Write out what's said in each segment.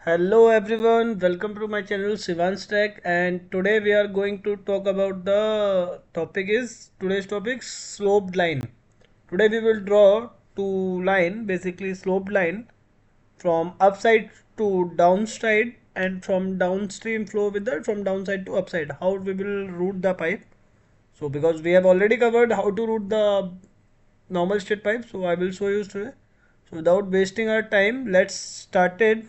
Hello everyone, welcome to my channel Shivan's Tech, and today we are going to talk about today's topic sloped line. Today we will draw two line, basically sloped line from upside to downside and from downstream flow with that from downside to upside. How we will route the pipe. So because we have already covered how to route the normal straight pipe, so I will show you today. So without wasting our time, let's start it.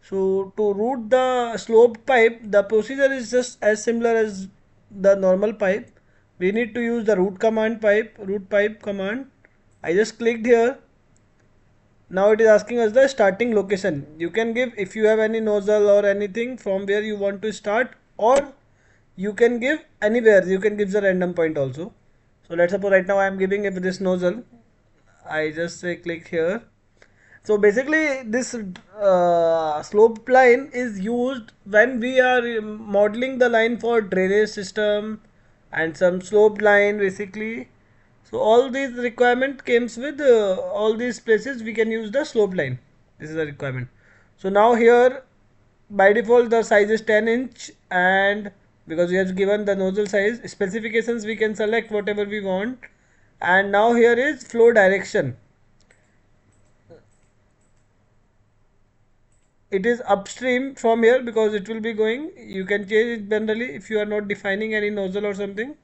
So to route the sloped pipe, the procedure is just as similar as the normal pipe. We need to use the root pipe command. I just clicked here. Now it is asking us the starting location. You can give if you have any nozzle or anything from where you want to start, or you can give anywhere. You can give the random point also. So let's suppose right now I am giving it this nozzle. I just say click here. So basically, this slope line is used when we are modeling the line for drainage system and some slope line basically. So all these requirement comes with all these places we can use the slope line. This is a requirement. So now here by default the size is 10 inch, and because we have given the nozzle size specifications we can select whatever we want. And now here is flow direction. It is upstream from here because it will be going. You can change it generally if you are not defining any nozzle or something.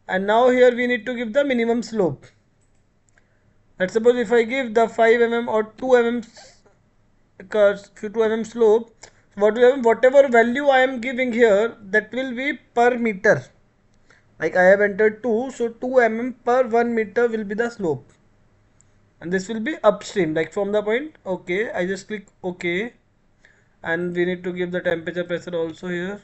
And now here we need to give the minimum slope. Let's suppose if I give the 5 mm or 2 mm curves, 2 mm slope, whatever value I am giving here, that will be per meter. Like I have entered 2, so 2 mm per 1 meter will be the slope. And this will be upstream, like from the point. Okay, I just click OK. And we need to give the temperature pressure also here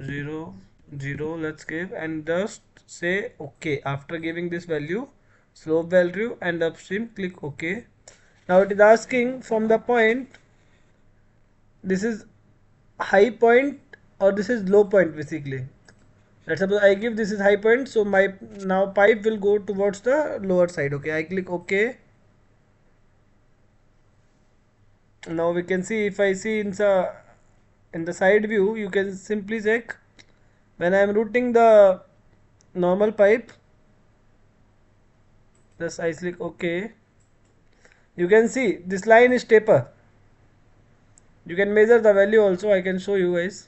0 0. Let's give and just say OK. After giving this value, slope value and upstream, click OK. Now it is asking from the point, this is high point or this is low point basically. Let's suppose I give this is high point, so my now pipe will go towards the lower side. Okay, I click OK. Now we can see, if I see in the side view, you can simply check when I am routing the normal pipe. Just I click OK. You can see this line is taper. You can measure the value also. I can show you guys.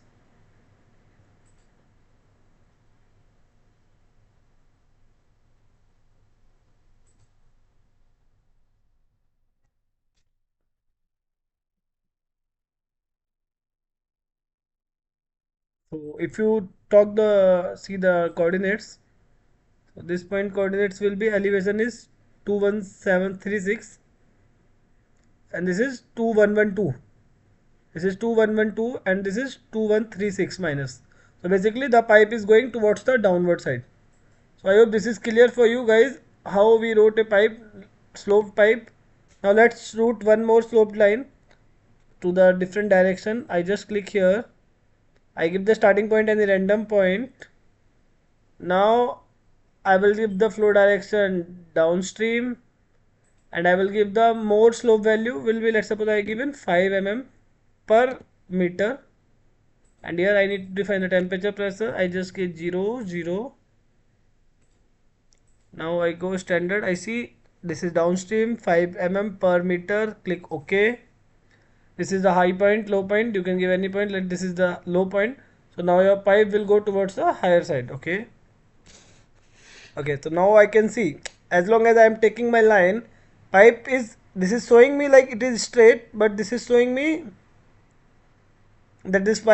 So if you see the coordinates. So this point coordinates will be elevation is 21736 and this is 2112. This is 2112 and this is 2136 minus. So basically the pipe is going towards the downward side. So I hope this is clear for you guys how we wrote a pipe, slope pipe. Now let's route one more sloped line to the different direction. I just click here. I give the starting point and the random point. Now I will give the flow direction downstream, and I will give the more slope value will be, let's suppose I given 5 mm per meter, and here I need to define the temperature pressure. I just get 0 0. Now I go standard. I see this is downstream 5 mm per meter. Click OK. This is the high point, low point. You can give any point. Like this is the low point. So now your pipe will go towards the higher side. Okay. Okay. So now I can see, as long as I am taking my line, pipe is, this is showing me like it is straight, but this is showing me that this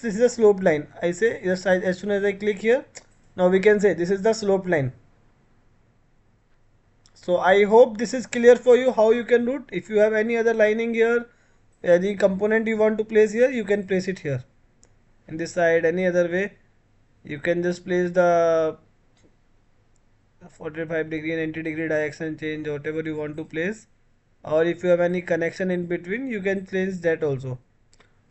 is a slope line. I say yes, as soon as I click here, now we can say this is the slope line. So I hope this is clear for you how you can route. If you have any other lining here, any component you want to place here, you can place it here in this side. Any other way, you can just place the 45 degree 90 degree direction change, whatever you want to place, or if you have any connection in between, you can place that also.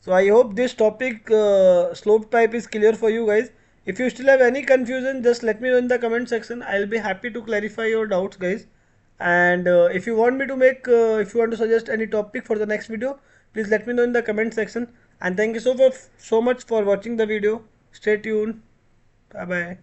So I hope this topic slope type is clear for you guys. If you still have any confusion, just let me know in the comment section. I'll be happy to clarify your doubts guys. And if you want me to make, if you want to suggest any topic for the next video, please let me know in the comment section. And thank you so much for watching the video. Stay tuned. Bye bye.